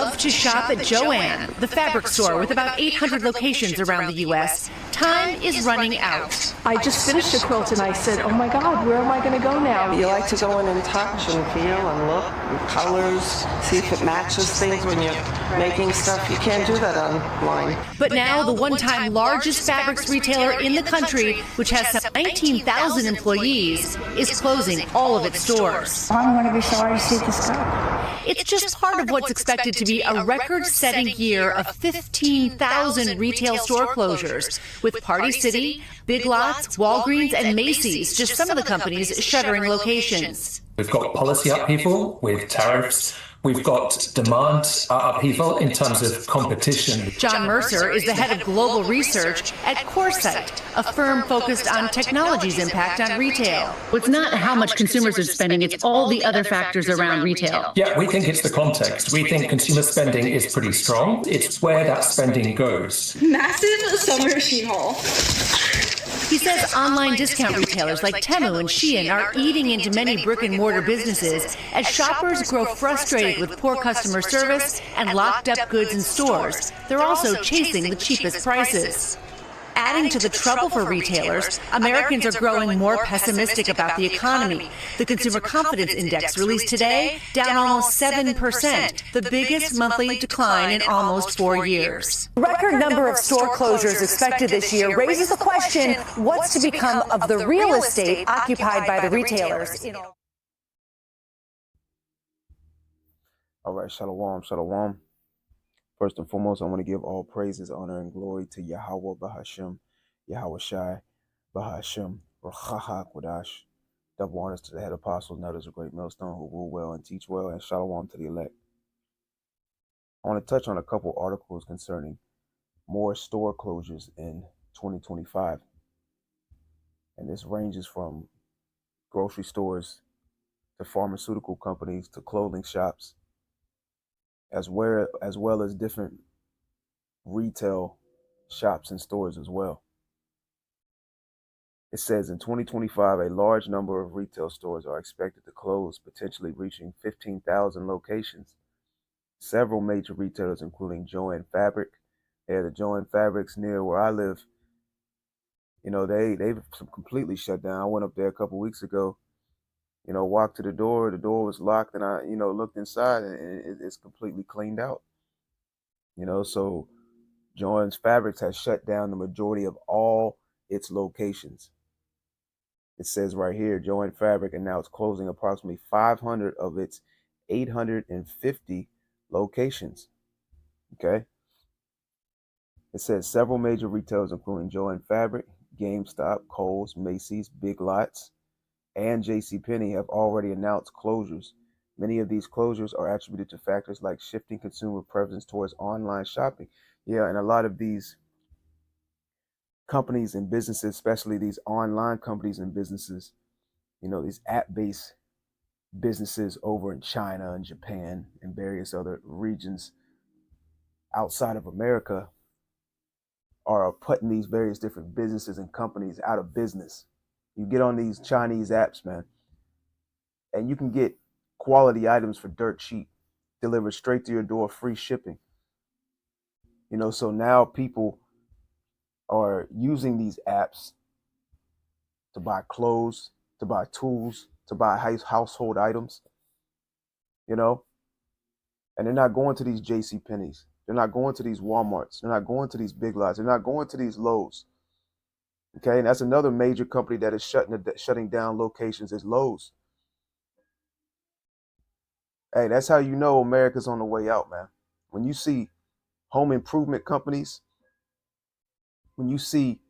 love to shop at Joann, the fabric store with about 800 locations around the U.S., time is running out. I just finished a quilt and I said, oh my God, where am I going to go now? You like to go in and touch and feel and look and colors, see if it matches things when you're making stuff. You can't do that online. But now the one-time largest fabrics retailer in the country, which has some 19,000 employees, is closing all of its stores. I'm going to be sorry to see this go. It's just part of what's expected to be a record-setting year of 15,000 retail store closures, with Party City, Big Lots, Walgreens, and Macy's just some of the companies shuttering locations. We've got policy upheaval with tariffs. We've got demand upheaval in terms of competition. John Mercer is the head of global research at CoreSight, a firm focused on technology's impact on retail. It's not how much consumers are spending, it's all the other factors around retail. Yeah, we think it's the context. We think consumer spending is pretty strong. It's where that spending goes. Massive summer sheet haul. He says online discount retailers like Temu and Shein are eating into many brick-and-mortar businesses as shoppers grow frustrated with poor customer service and locked-up goods in stores. They're also chasing the cheapest prices. Adding to the trouble for retailers, Americans are growing more pessimistic about the economy. The Consumer Confidence Index released today down almost 7%, the biggest monthly decline in almost 4 years. Record number of store closures expected this year raises the question, what's to become of the real estate occupied by the retailers? All right, shalom, shalom. First and foremost, I want to give all praises, honor, and glory to Yahweh Bahashem, Yahweh Shai, Bahashem, Rachaha Kodash. Double honors to the head apostle, and others a great millstone who rule well and teach well, and shalom to the elect. I want to touch on a couple articles concerning more store closures in 2025. And this ranges from grocery stores to pharmaceutical companies to clothing shops, as well as different retail shops and stores as well. It says in 2025, a large number of retail stores are expected to close, potentially reaching 15,000 locations. Several major retailers, including Joann Fabric, the Joann Fabrics near where I live, they've completely shut down. I went up there a couple weeks ago. Walked to the door was locked, and I, looked inside, and it's completely cleaned out. So Joann's Fabrics has shut down the majority of all its locations. It says right here, Joann Fabric, and now it's closing approximately 500 of its 850 locations. Okay. It says several major retailers, including Joann Fabric, GameStop, Kohl's, Macy's, Big Lots, and JCPenney have already announced closures. Many of these closures are attributed to factors like shifting consumer preference towards online shopping. Yeah, and a lot of these companies and businesses, especially these online companies and businesses, these app-based businesses over in China and Japan and various other regions outside of America, are putting these various different businesses and companies out of business. You get on these Chinese apps, man, and you can get quality items for dirt cheap, delivered straight to your door, free shipping. So now people are using these apps to buy clothes, to buy tools, to buy household items, and they're not going to these JCPenney's. They're not going to these Walmarts. They're not going to these Big Lots. They're not going to these Lowe's. Okay, and that's another major company that is shutting down locations is Lowe's. Hey, that's how you know America's on the way out, man. When you see home improvement companies, when you see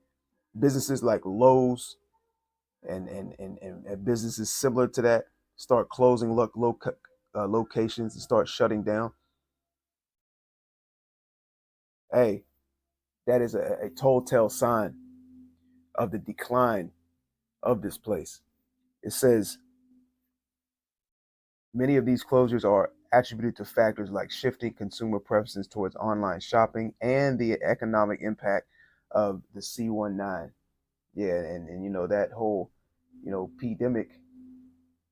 businesses like Lowe's and businesses similar to that start closing locations and start shutting down, hey, that is a telltale sign of the decline of this place. It says many of these closures are attributed to factors like shifting consumer preferences towards online shopping and the economic impact of the C-19. Yeah, and that whole, pandemic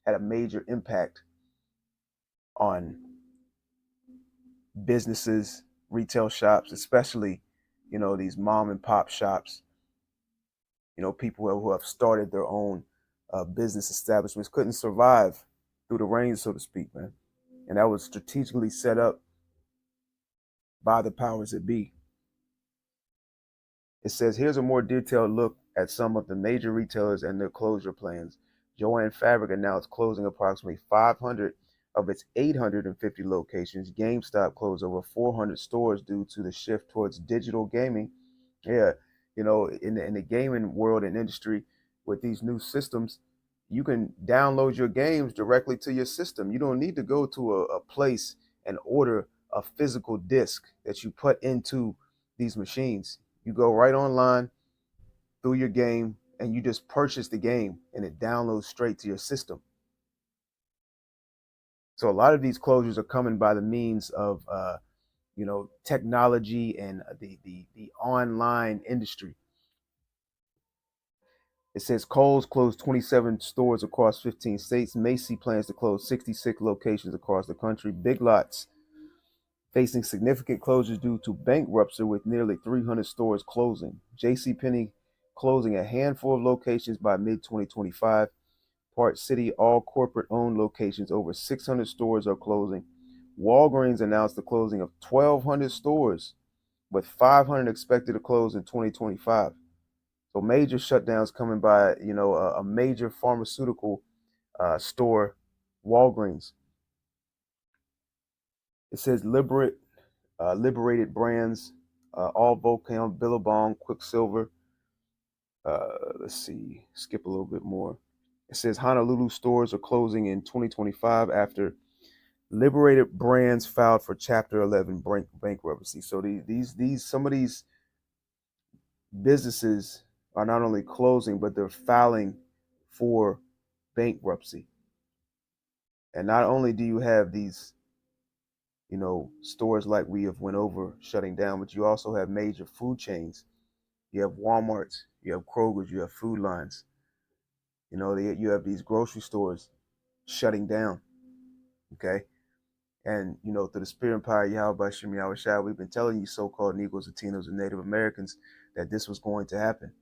had a major impact on businesses, retail shops, especially, these mom and pop shops, people who have started their own business establishments couldn't survive through the rain, so to speak, man. And that was strategically set up by the powers that be. It says, here's a more detailed look at some of the major retailers and their closure plans. Joann Fabric announced closing approximately 500 of its 850 locations. GameStop closed over 400 stores due to the shift towards digital gaming. Yeah, in the gaming world and industry, with these new systems, you can download your games directly to your system. You don't need to go to a place and order a physical disc that you put into these machines. You go right online through your game and you just purchase the game and it downloads straight to your system. So a lot of these closures are coming by the means of technology and the online industry. It says Kohl's closed 27 stores across 15 states. Macy plans to close 66 locations across the country. Big Lots facing significant closures due to bankruptcy with nearly 300 stores closing. JCPenney closing a handful of locations by mid-2025. Park City, all corporate-owned locations, over 600 stores are closing. Walgreens announced the closing of 1,200 stores, with 500 expected to close in 2025. So major shutdowns coming by, a major pharmaceutical store, Walgreens. It says Liberated Brands, All Volcano, Billabong, Quicksilver. Let's see, skip a little bit more. It says Honolulu stores are closing in 2025 after Liberated Brands filed for Chapter 11 bankruptcy. So some of these businesses are not only closing, but they're filing for bankruptcy. And not only do you have these, stores like we have went over shutting down, but you also have major food chains. You have Walmarts, you have Kroger's, you have Food Lines. You have these grocery stores shutting down. Okay. And, through the spirit and power of Yahweh Shem Yahweh Shai, we've been telling you so-called Negroes, Latinos, and Native Americans that this was going to happen.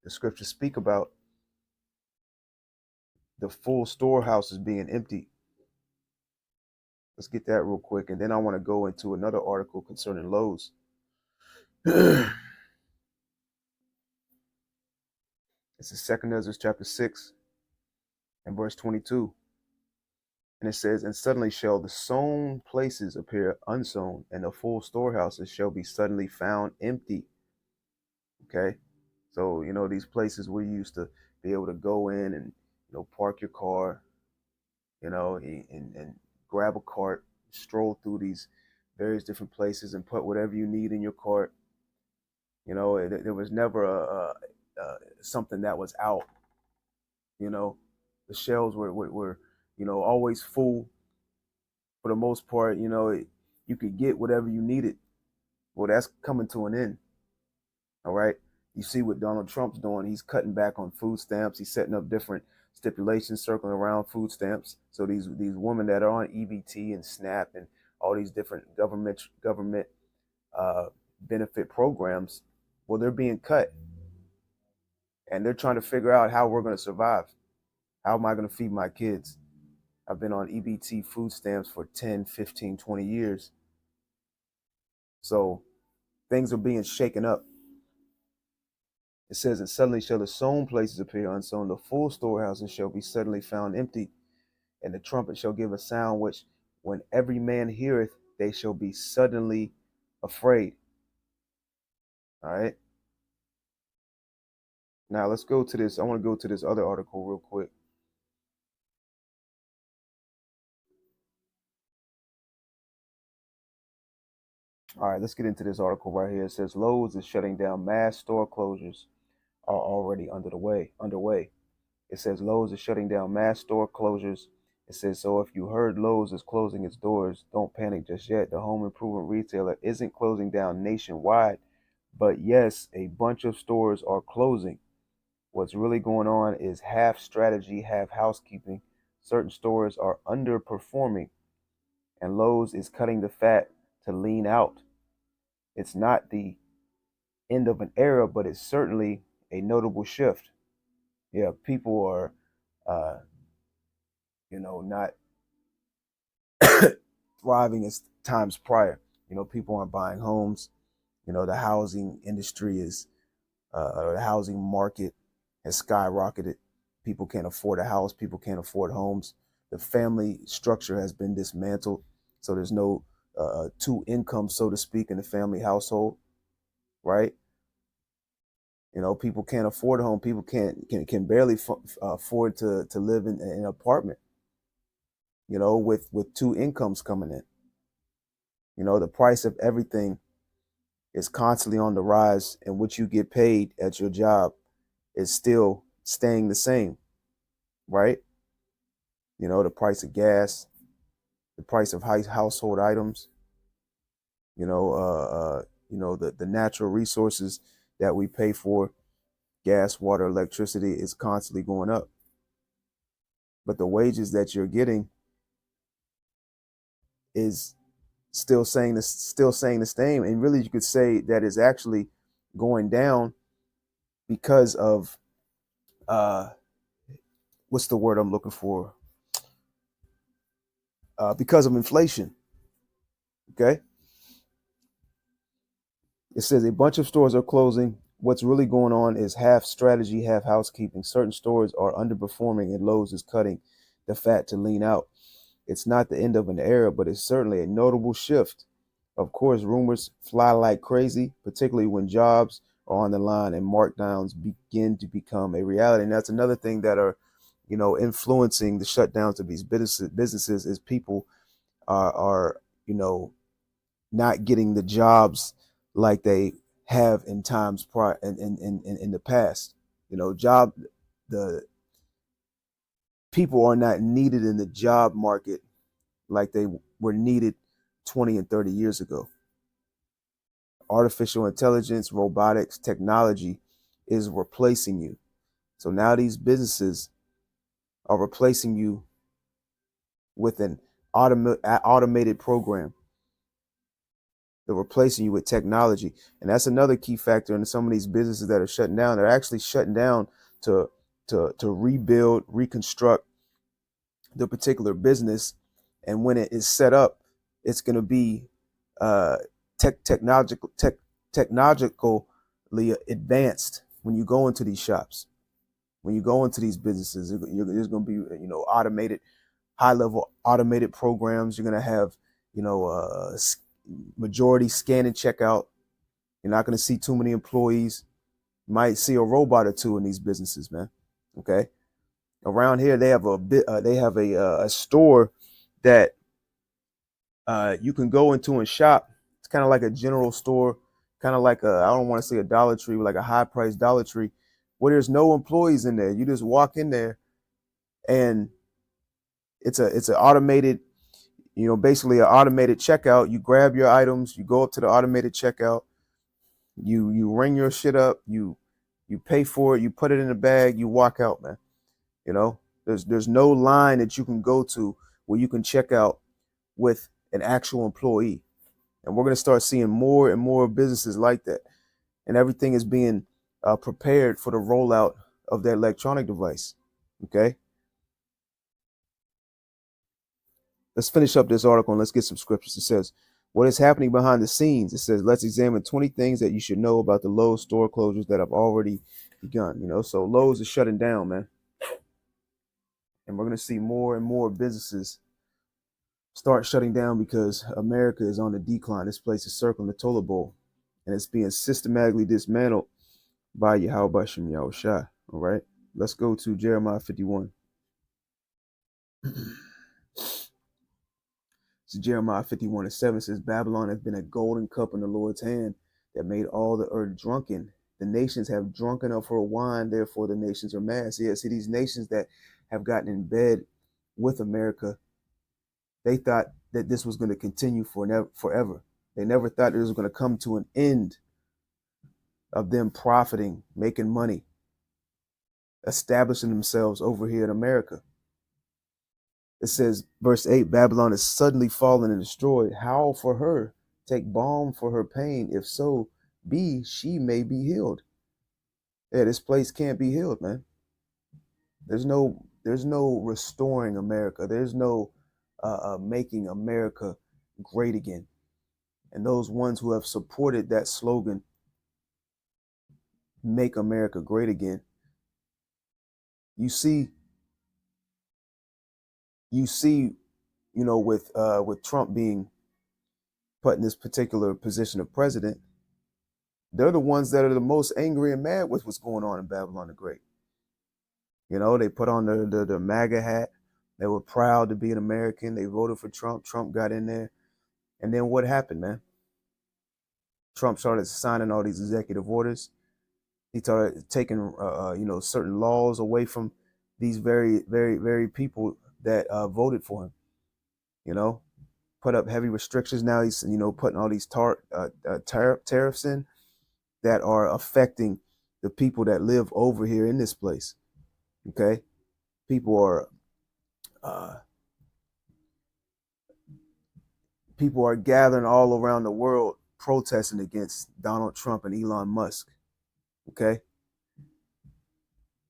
The scriptures speak about the full storehouses being empty. Let's get that real quick. And then I want to go into another article concerning Lowe's. It's in 2 Ezra chapter 6 and verse 22. And it says, and suddenly shall the sown places appear unsown, and the full storehouses shall be suddenly found empty. Okay. So, these places where you used to be able to go in and, park your car, and grab a cart, stroll through these various different places and put whatever you need in your cart. There was never something that was out. The shelves were always full for the most part. You could get whatever you needed. Well, that's coming to an end. All right. You see what Donald Trump's doing. He's cutting back on food stamps. He's setting up different stipulations circling around food stamps. So these women that are on EBT and SNAP and all these different government benefit programs, well, they're being cut. And they're trying to figure out how we're going to survive. How am I going to feed my kids? I've been on EBT food stamps for 10, 15, 20 years. So things are being shaken up. It says, and suddenly shall the sown places appear unsown, the full storehouses shall be suddenly found empty, and the trumpet shall give a sound which, when every man heareth, they shall be suddenly afraid. All right. Now let's go to this. I want to go to this other article real quick. All right, let's get into this article right here. It says Lowe's is shutting down. Mass store closures are already underway. It says Lowe's is shutting down. Mass store closures. It says, so if you heard Lowe's is closing its doors, don't panic just yet. The home improvement retailer isn't closing down nationwide, but yes, a bunch of stores are closing. What's really going on is half strategy, half housekeeping. Certain stores are underperforming, and Lowe's is cutting the fat to lean out. It's not the end of an era, but it's certainly a notable shift. Yeah, people are, uh, not thriving as times prior. People aren't buying homes. The housing industry or the housing market has skyrocketed. People can't afford a house. People can't afford homes. The family structure has been dismantled. So there's no two incomes, so to speak, in the family household, right? People can't afford a home. People can barely afford to live in an apartment, with two incomes coming in. The price of everything is constantly on the rise, and what you get paid at your job is still staying the same, right? The price of gas, the price of household items, the natural resources that we pay for, gas, water, electricity, is constantly going up. But the wages that you're getting is still saying the same, and really you could say that is actually going down because of what's the word I'm looking for? Because of inflation. Okay. It says a bunch of stores are closing. What's really going on is half strategy, half housekeeping. Certain stores are underperforming, and Lowe's is cutting the fat to lean out. It's not the end of an era, but it's certainly a notable shift. Of course, rumors fly like crazy, particularly when jobs are on the line and markdowns begin to become a reality. And that's another thing that are, influencing the shutdowns of these businesses is people are not getting the jobs like they have in times prior in the past. The people are not needed in the job market like they were needed 20 and 30 years ago. Artificial intelligence, robotics, technology is replacing you. So now these businesses are replacing you with an automated program. They're replacing you with technology. And that's another key factor in some of these businesses that are shutting down. They're actually shutting down to rebuild, reconstruct the particular business. And when it is set up, it's going to be technologically advanced. When you go into these shops, when you go into these businesses, there's going to be automated, high level automated programs. You're going to have majority scan and checkout. You're not going to see too many employees. You might see a robot or two in these businesses, man. Okay. Around here, they have a store that you can go into and shop. It's kind of like a general store, kind of like I don't want to say a Dollar Tree, but like a high price Dollar Tree, where there's no employees in there. You just walk in there, and it's an automated, basically an automated checkout. You grab your items, you go up to the automated checkout, you ring your shit up, you pay for it, you put it in a bag, you walk out, man. There's no line that you can go to where you can check out with an actual employee. And we're going to start seeing more and more businesses like that. And everything is being prepared for the rollout of that electronic device. Okay. Let's finish up this article and let's get some scriptures. It says, what is happening behind the scenes? It says, let's examine 20 things that you should know about the Lowe's store closures that have already begun. So Lowe's is shutting down, man. And we're going to see more and more businesses start shutting down because America is on the decline. This place is circling the toilet bowl, and it's being systematically dismantled by Yahweh Shem Yahushua. All right, let's go to Jeremiah 51. So Jeremiah 51:7 says, Babylon has been a golden cup in the Lord's hand that made all the earth drunken. The nations have drunken of her wine, therefore the nations are mad. So see, these nations that have gotten in bed with America, they thought that this was going to continue forever. They never thought it was going to come to an end of them profiting, making money, establishing themselves over here in America. It says, verse 8, Babylon is suddenly fallen and destroyed. Howl for her, take balm for her pain. If so be she may be healed. Yeah, this place can't be healed, man. There's no restoring America. There's no making America great again. And those ones who have supported that slogan, make America great again, you see, with Trump being put in this particular position of president, they're the ones that are the most angry and mad with what's going on in Babylon the Great. They put on the MAGA hat. They were proud to be an American. They voted for Trump. Trump got in there. And then what happened, man? Trump started signing all these executive orders. He started taking, certain laws away from these very, very, very people that voted for him. Put up heavy restrictions. Now he's, putting all these tariffs in that are affecting the people that live over here in this place. Okay, people are gathering all around the world protesting against Donald Trump and Elon Musk. Okay,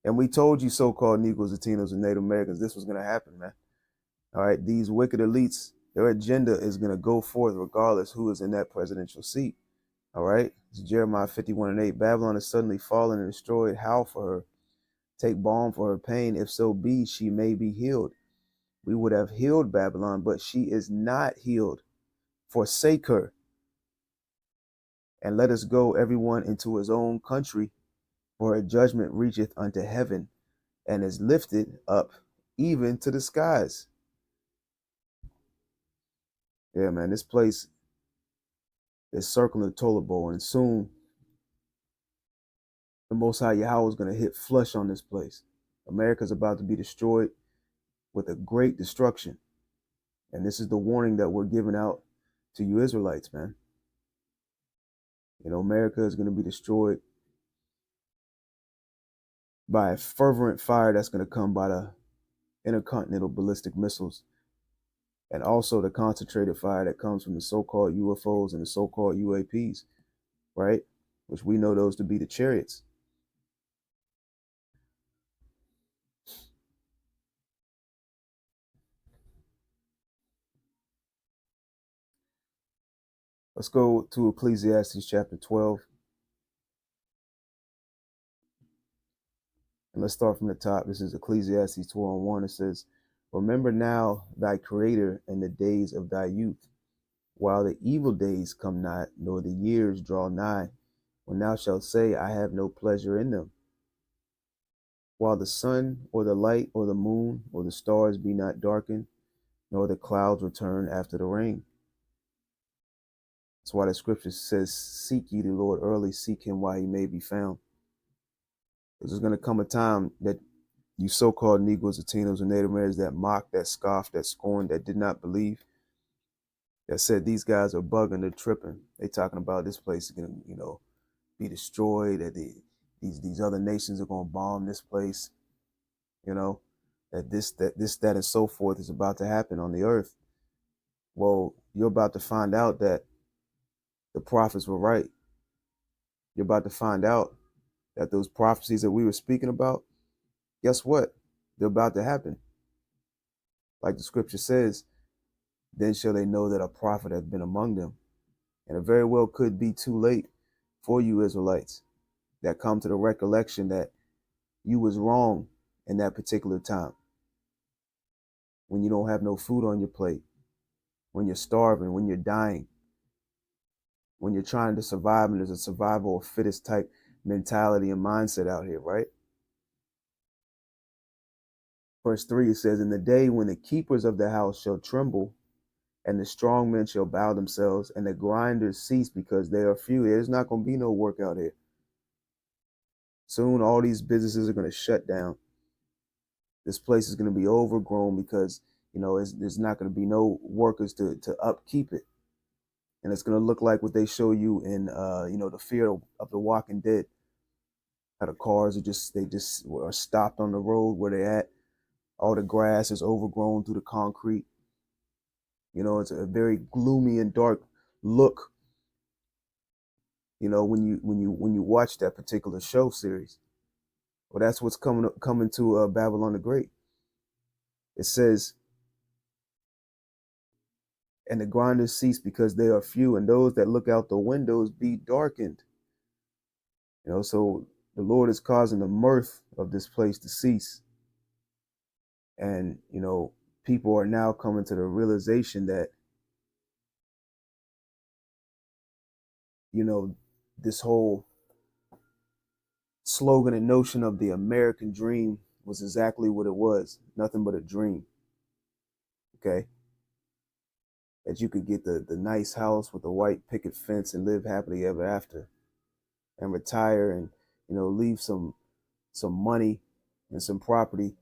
and we told you, so-called Negroes, Latinos, and Native Americans, this was going to happen, man. All right, these wicked elites, their agenda is going to go forth regardless who is in that presidential seat. All right, it's Jeremiah 51:8. Babylon is suddenly fallen and destroyed. Howl for her, take balm for her pain. If so be she may be healed. We would have healed Babylon, but she is not healed. Forsake her, and let us go everyone into his own country, for her judgment reacheth unto heaven, and is lifted up even to the skies. Yeah, man, this place is circling Tolabo, and soon the Most High Yahweh is going to hit flush on this place. America's about to be destroyed with a great destruction. And this is the warning that we're giving out to you Israelites, man. America is going to be destroyed by a fervent fire that's going to come by the intercontinental ballistic missiles, and also the concentrated fire that comes from the so-called UFOs and the so-called UAPs, right? Which we know those to be the chariots. Let's go to Ecclesiastes chapter 12. And let's start from the top. This is Ecclesiastes 12:1. It says, remember now thy creator in the days of thy youth, while the evil days come not, nor the years draw nigh, when thou shalt say, I have no pleasure in them. While the sun or the light or the moon or the stars be not darkened, nor the clouds return after the rain. That's why the scripture says, seek ye the Lord early, seek him while he may be found. Because there's going to come a time that you so-called Negroes, Latinos, and Native Americans that mocked, that scoffed, that scorned, that did not believe, that said these guys are bugging, they're tripping. They talking about this place is going to, be destroyed, that these other nations are going to bomb this place, that this, and so forth is about to happen on the earth. Well, you're about to find out that the prophets were right. You're about to find out that those prophecies that we were speaking about, guess what? They're about to happen. Like the scripture says, then shall they know that a prophet hath been among them. And it very well could be too late for you Israelites that come to the recollection that you was wrong in that particular time. When you don't have no food on your plate, when you're starving, when you're dying, when you're trying to survive, and there's a survival of fittest type mentality and mindset out here, right? Verse 3, it says, in the day when the keepers of the house shall tremble, and the strong men shall bow themselves, and the grinders cease because they are few. There's not going to be no work out here. Soon all these businesses are going to shut down. This place is going to be overgrown because, there's not going to be no workers to upkeep it. And it's going to look like what they show you in, the Fear of the Walking Dead. How the cars are just stopped on the road where they're at. All the grass is overgrown through the concrete. You know, it's a very gloomy and dark look. You know, when you watch that particular show series. Well, that's what's coming to Babylon the Great. It says, and the grinders cease because they are few, and those that look out the windows be darkened. You know, so the Lord is causing the mirth of this place to cease. And, you know, people are now coming to the realization that, you know, this whole slogan and notion of the American dream was exactly what it was, nothing but a dream. Okay. That you could get the nice house with the white picket fence and live happily ever after and retire and, you know, leave some money and some property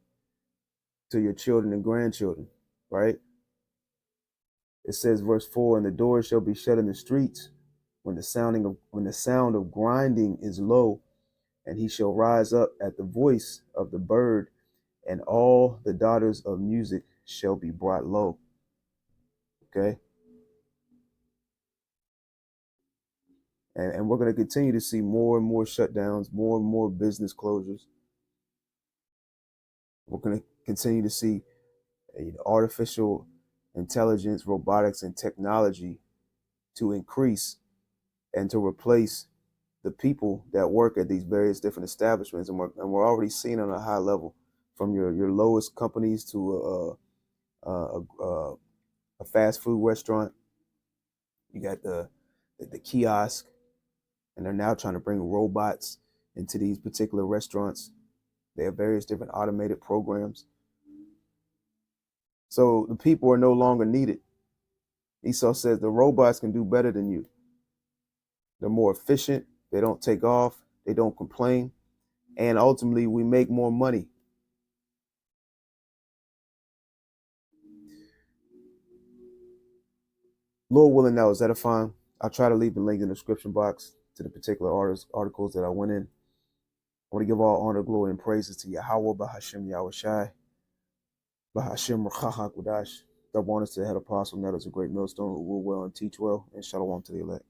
to your children and grandchildren, right? It says, verse 4, and the doors shall be shut in the streets when the sound of grinding is low, and he shall rise up at the voice of the bird, and all the daughters of music shall be brought low. Okay. And we're going to continue to see more and more shutdowns, more and more business closures. We're going to continue to see artificial intelligence, robotics, and technology to increase and to replace the people that work at these various different establishments. And we're already seeing on a high level, from your lowest companies to a fast food restaurant. You got the kiosk, and they're now trying to bring robots into these particular restaurants. They have various different automated programs. So the people are no longer needed. Esau says the robots can do better than you. They're more efficient. They don't take off. They don't complain. And ultimately, we make more money. Lord willing, that was edifying. I'll try to leave the link in the description box to the particular articles that I went in. I want to give all honor, glory, and praises to Yahweh, Bahashem Yahushai, Bahashem Rachach Qudash. Double honors to the head apostle, that is a great millstone who will well and teach well, and shalom to the elect.